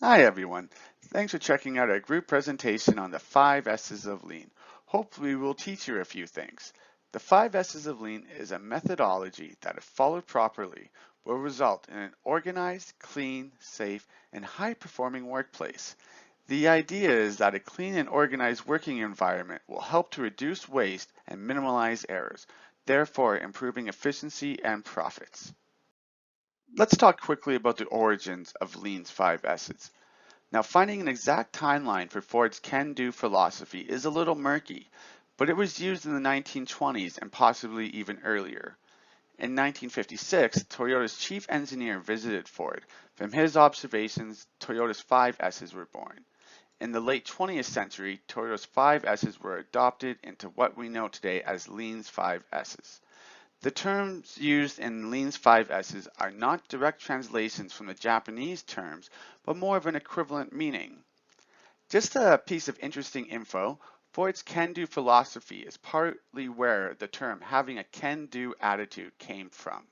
Hi everyone. Thanks for checking out our group presentation on the 5 S's of Lean. Hopefully we'll teach you a few things. The 5 S's of Lean is a methodology that if followed properly will result in an organized, clean, safe, and high-performing workplace. The idea is that a clean and organized working environment will help to reduce waste and minimize errors, therefore improving efficiency and profits. Let's talk quickly about the origins of Lean's 5 S's. Now, finding an exact timeline for Ford's CANDO philosophy is a little murky, but it was used in the 1920s and possibly even earlier. In 1956, Toyota's chief engineer visited Ford. From his observations, Toyota's 5 S's were born. In the late 20th century, Toyota's 5 S's were adopted into what we know today as Lean's 5 S's. The terms used in Lean's 5 S's are not direct translations from the Japanese terms, but more of an equivalent meaning. Just a piece of interesting info, Ford's can-do philosophy is partly where the term having a can-do attitude came from.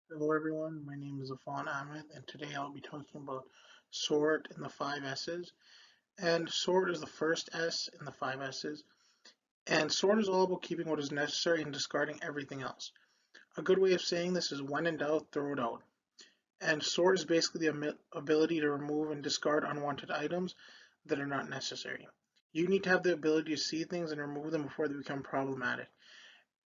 Hello everyone, my name is Afan Ahmed and today I'll be talking about sort and the 5 S's. And sort is the first S in the 5 S's. And sort is all about keeping what is necessary and discarding everything else. A good way of saying this is when in doubt, throw it out. And sort is basically the ability to remove and discard unwanted items that are not necessary. You need to have the ability to see things and remove them before they become problematic.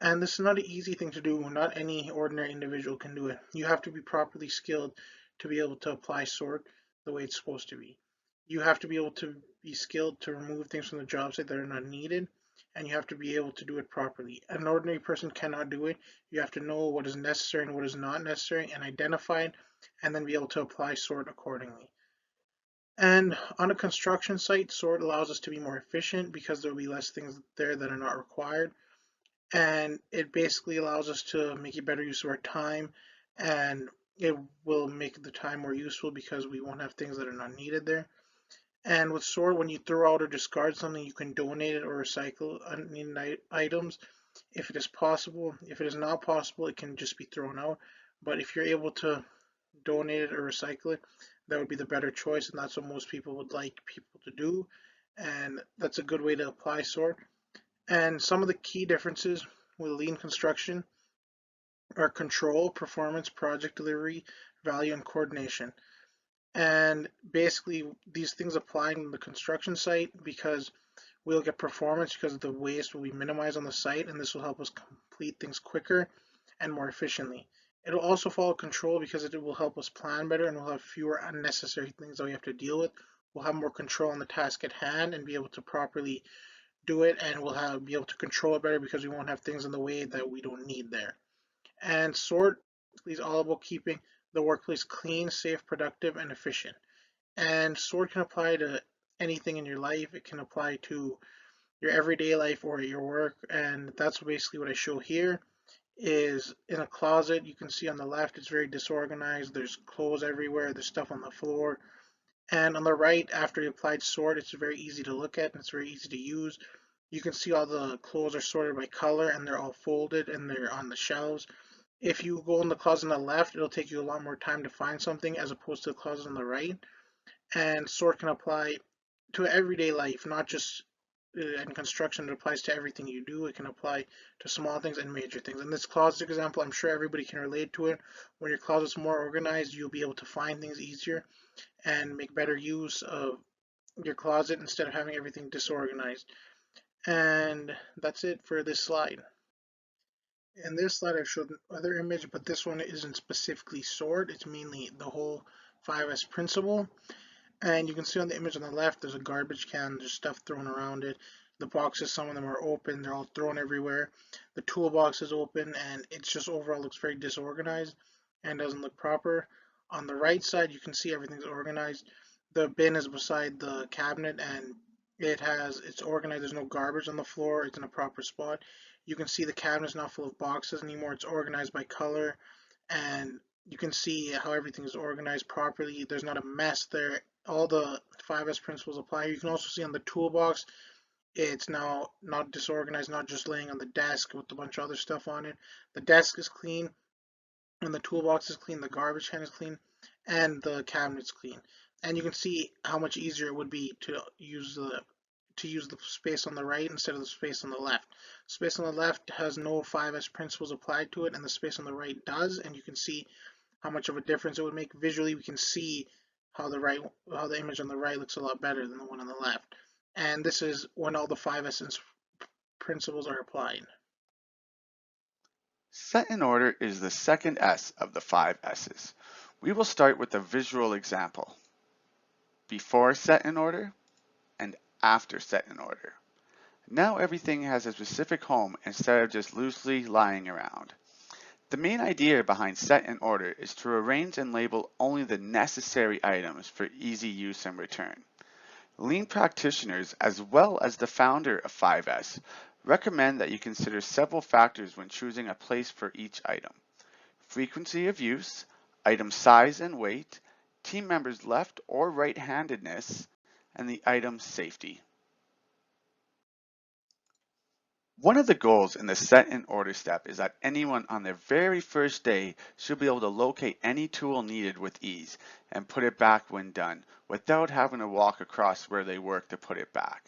And this is not an easy thing to do. Not any ordinary individual can do it. You have to be properly skilled to be able to apply sort the way it's supposed to be. You have to be able to be skilled to remove things from the job site that are not needed, and you have to be able to do it properly. An ordinary person cannot do it. You have to know what is necessary and what is not necessary and identify it, and then be able to apply sort accordingly. And on a construction site, sort allows us to be more efficient because there will be less things there that are not required, and it basically allows us to make a better use of our time, and it will make the time more useful because we won't have things that are not needed there. And with sort, when you throw out or discard something, you can donate it or recycle unneeded items if it is possible. If it is not possible, it can just be thrown out. But if you're able to donate it or recycle it, that would be the better choice, and that's what most people would like people to do. And that's a good way to apply sort. And some of the key differences with lean construction are control, performance, project delivery, value, and coordination. And basically, these things apply in the construction site because we'll get performance because the waste will be minimized on the site, and this will help us complete things quicker and more efficiently. It will also follow control because it will help us plan better and we'll have fewer unnecessary things that we have to deal with. We'll have more control on the task at hand and be able to properly do it, and we'll be able to control it better because we won't have things in the way that we don't need there. And sort is all about keeping the workplace clean, safe, productive, and efficient. And sort can apply to anything in your life. It can apply to your everyday life or your work, and that's basically what I show here. Is in a closet, you can see on the left it's very disorganized. There's clothes everywhere, there's stuff on the floor. And on the right, after you applied sort, it's very easy to look at and it's very easy to use. You can see all the clothes are sorted by color and they're all folded and they're on the shelves. If you go in the closet on the left, it'll take you a lot more time to find something as opposed to the closet on the right. And sort can apply to everyday life, not just in construction. It applies to everything you do. It can apply to small things and major things. In this closet example, I'm sure everybody can relate to it. When your closet's more organized, you'll be able to find things easier and make better use of your closet instead of having everything disorganized. And that's it for this slide. In this slide, I've showed other image, but this one isn't specifically sort. It's mainly the whole 5S principle. And you can see on the image on the left, there's a garbage can. There's stuff thrown around it. The boxes, some of them are open. They're all thrown everywhere. The toolbox is open, and it's just overall looks very disorganized and doesn't look proper. On the right side, you can see everything's organized. The bin is beside the cabinet, and it's organized. There's no garbage on the floor. It's in a proper spot. You can see the cabinet's not full of boxes anymore. It's organized by color, and you can see how everything is organized properly. There's not a mess there. All the 5S principles apply. You can also see on the toolbox, it's now not disorganized, not just laying on the desk with a bunch of other stuff on it. The desk is clean, and the toolbox is clean, the garbage can is clean, and the cabinets clean. And you can see how much easier it would be to use the space on the right instead of the space on the left. Space on the left has no 5S principles applied to it, and the space on the right does, and you can see how much of a difference it would make. Visually, we can see how the image on the right looks a lot better than the one on the left. And this is when all the 5S principles are applied. Set in order is the second S of the five S's. We will start with a visual example. Before set in order and after set in order. Now everything has a specific home instead of just loosely lying around. The main idea behind set in order is to arrange and label only the necessary items for easy use and return. Lean practitioners, as well as the founder of 5S, recommend that you consider several factors when choosing a place for each item. Frequency of use, item size and weight, team members' left or right-handedness, and the item's safety. One of the goals in the set in order step is that anyone on their very first day should be able to locate any tool needed with ease and put it back when done without having to walk across where they work to put it back.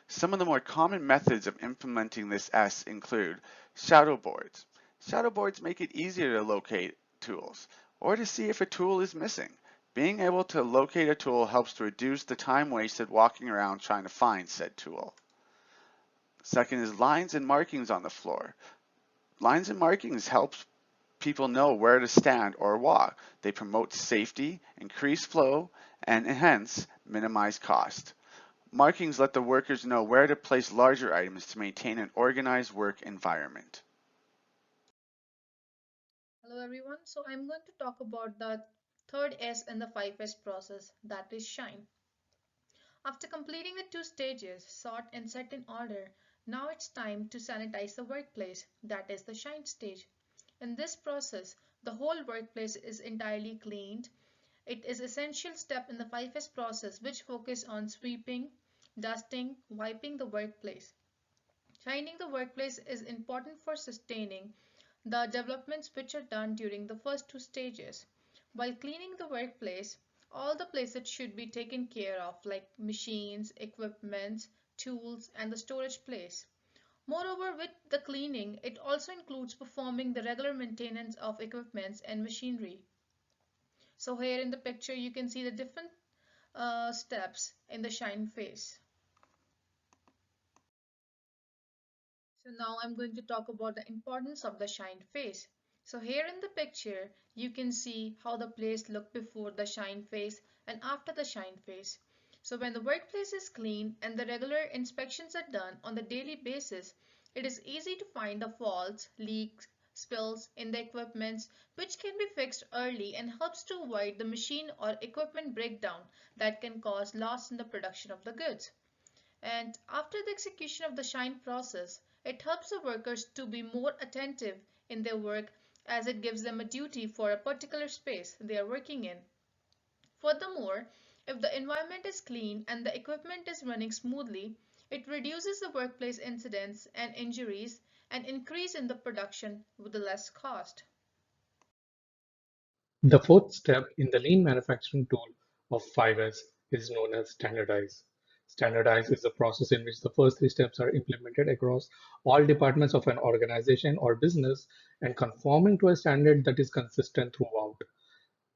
Some of the more common methods of implementing this S include shadow boards. Shadow boards make it easier to locate tools or to see if a tool is missing. Being able to locate a tool helps to reduce the time wasted walking around trying to find said tool. Second is lines and markings on the floor. Lines and markings help people know where to stand or walk. They promote safety, increase flow, and hence minimize cost. Markings let the workers know where to place larger items to maintain an organized work environment. Hello everyone. So I'm going to talk about the third S in the 5S process, that is shine. After completing the two stages, sort and set in order, now it's time to sanitize the workplace, that is the shine stage. In this process, the whole workplace is entirely cleaned. It is an essential step in the 5S process which focus on sweeping, dusting, wiping the workplace. Shining the workplace is important for sustaining the developments which are done during the first two stages. While cleaning the workplace, all the places should be taken care of like machines, equipment, tools and the storage place. Moreover, with the cleaning, it also includes performing the regular maintenance of equipments and machinery. So here in the picture you can see the different steps in the shine phase. So now I'm going to talk about the importance of the shine phase. So here in the picture, you can see how the place looked before the shine phase and after the shine phase. So when the workplace is clean and the regular inspections are done on the daily basis, it is easy to find the faults, leaks, spills in the equipments which can be fixed early and helps to avoid the machine or equipment breakdown that can cause loss in the production of the goods. And after the execution of the shine process, it helps the workers to be more attentive in their work as it gives them a duty for a particular space they are working in. Furthermore, if the environment is clean and the equipment is running smoothly, it reduces the workplace incidents and injuries and increase in the production with the less cost. The fourth step in the lean manufacturing tool of 5S is known as standardize. Standardize is the process in which the first three steps are implemented across all departments of an organization or business and conforming to a standard that is consistent throughout.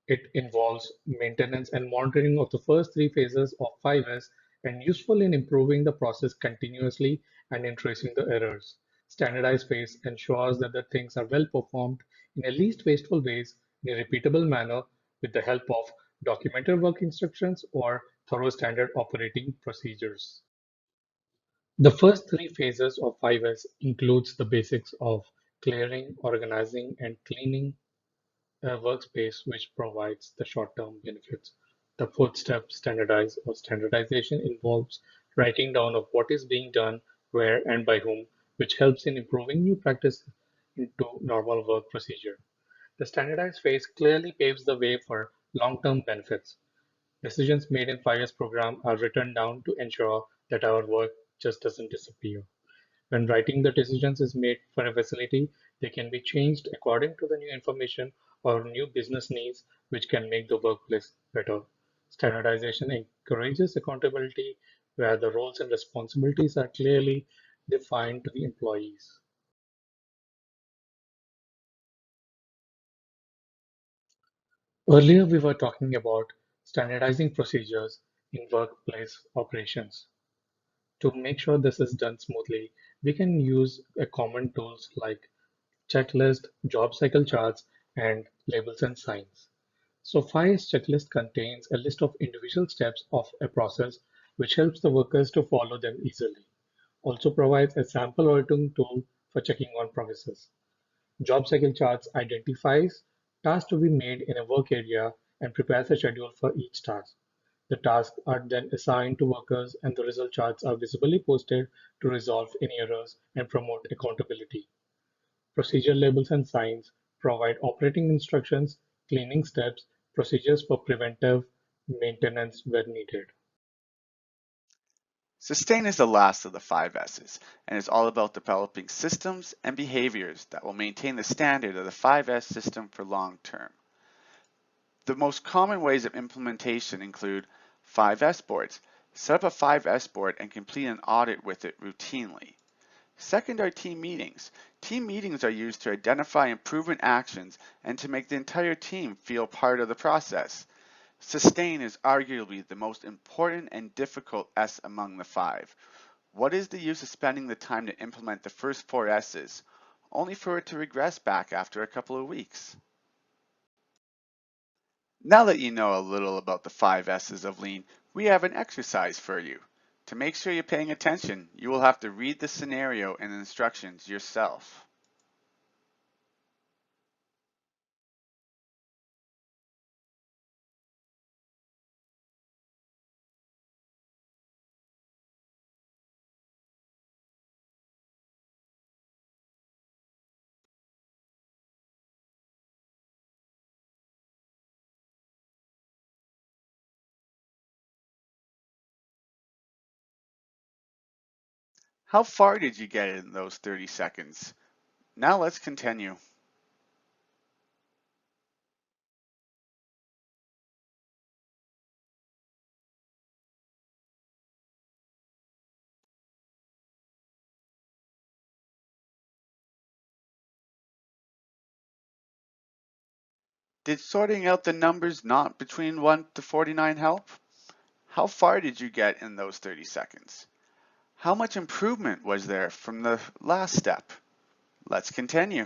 It involves maintenance and monitoring of the first three phases of 5S and useful in improving the process continuously and in tracing the errors. Standardized phase ensures that the things are well performed in a least wasteful ways in a repeatable manner with the help of documented work instructions or thorough standard operating procedures. The first three phases of 5S includes the basics of clearing, organizing, and cleaning a workspace which provides the short-term benefits. The fourth step, standardize or standardization, involves writing down of what is being done, where, and by whom, which helps in improving new practice into normal work procedure. The standardized phase clearly paves the way for long-term benefits. Decisions made in 5 years program are written down to ensure that our work just doesn't disappear. When writing the decisions is made for a facility, they can be changed according to the new information or new business needs which can make the workplace better. Standardization encourages accountability where the roles and responsibilities are clearly defined to the employees. Earlier, we were talking about standardizing procedures in workplace operations. To make sure this is done smoothly, we can use a common tools like checklist, job cycle charts, and labels and signs. So FIRE's checklist contains a list of individual steps of a process which helps the workers to follow them easily. Also provides a sample auditing tool for checking on progresses. Job cycle charts identifies tasks to be made in a work area and prepares a schedule for each task. The tasks are then assigned to workers and the result charts are visibly posted to resolve any errors and promote accountability. Procedure labels and signs provide operating instructions, cleaning steps, procedures for preventive maintenance where needed. Sustain is the last of the five S's and is all about developing systems and behaviors that will maintain the standard of the 5S system for long term. The most common ways of implementation include 5S boards. Set up a 5S board and complete an audit with it routinely. Second are team meetings. Team meetings are used to identify improvement actions and to make the entire team feel part of the process. Sustain is arguably the most important and difficult S among the five. What is the use of spending the time to implement the first four S's, only for it to regress back after a couple of weeks? Now that you know a little about the five S's of Lean, we have an exercise for you. To make sure you're paying attention, you will have to read the scenario and instructions yourself. How far did you get in those 30 seconds? Now let's continue. Did sorting out the numbers not between 1 to 49 help? How far did you get in those 30 seconds? How much improvement was there from the last step? Let's continue.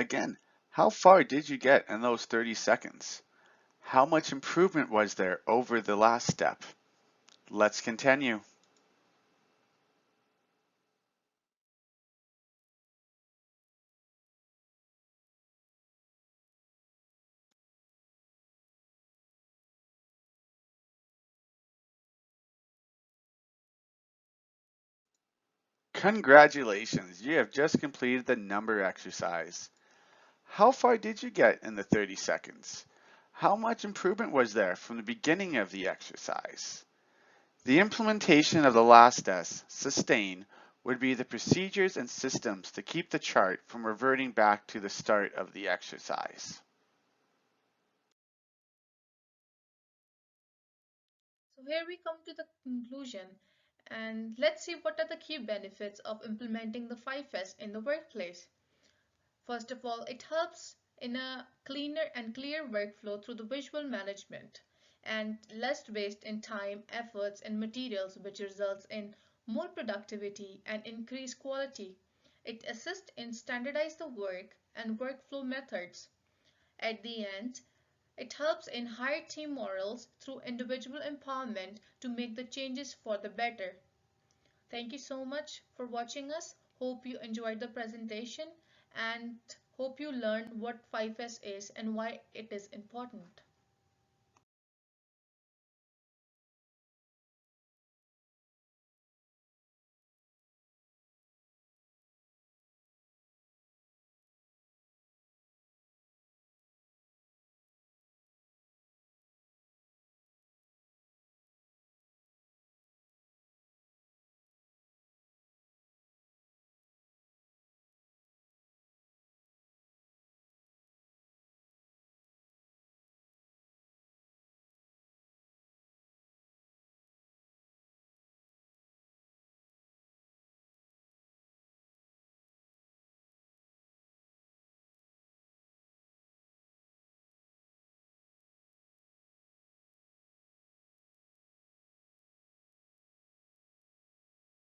Again, how far did you get in those 30 seconds? How much improvement was there over the last step? Let's continue. Congratulations, you have just completed the number exercise. How far did you get in the 30 seconds? How much improvement was there from the beginning of the exercise? The implementation of the last S, sustain, would be the procedures and systems to keep the chart from reverting back to the start of the exercise. So here we come to the conclusion, and let's see what are the key benefits of implementing the 5S in the workplace. First of all, it helps in a cleaner and clear workflow through the visual management and less waste in time, efforts, and materials, which results in more productivity and increased quality. It assists in standardize the work and workflow methods. At the end, it helps in higher team morals through individual empowerment to make the changes for the better. Thank you so much for watching us. Hope you enjoyed the presentation and hope you learned what 5S is and why it is important.